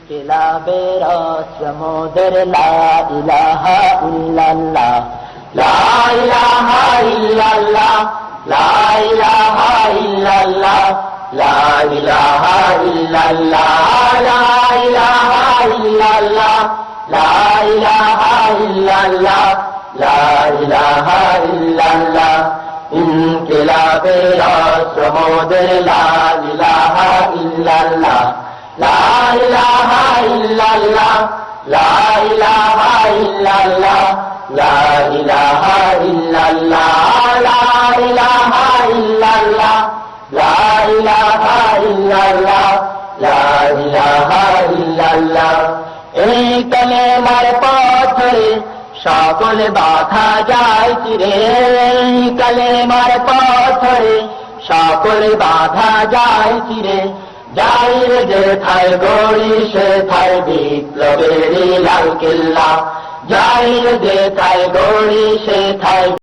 ইনকিলাবের অস্ত্র মোদের লা ইলাহা ইল্লাল্লাহ, লা ইলাহা ইল্লাল্লাহ, লা ইলাহা ইল্লাল্লাহ, লা ইলাহা ইল্লাল্লাহ, লা ইলাহা ইল্লাল্লাহ, লা ইলাহা ইল্লাল্লাহ, লা ইলাহা ইল্লাল্লাহ। ইনকিলাবের অস্ত্র মোদের লা ইলাহা ইল্লাল্লাহ, লা ইলাহা ইল্লাল্লাহ, লা ইলাহা ইল্লাল্লাহ, লা ইলাহা ইল্লাল্লাহ, লা ইলাহা ইল্লাল্লাহ, লা ইলাহা ইল্লাল্লাহ, লা ইলাহা ইল্লাল্লাহ। এই কালেমার পথে সকল বাধা যায় চিরে, এই কালেমার পথে সকল বাধা যায় চিরে, যাইর যেথায় গড়ি সেথায় বিপ্লবের লাল কেল্লা, যাইর যেথায় গড়ি সেথায়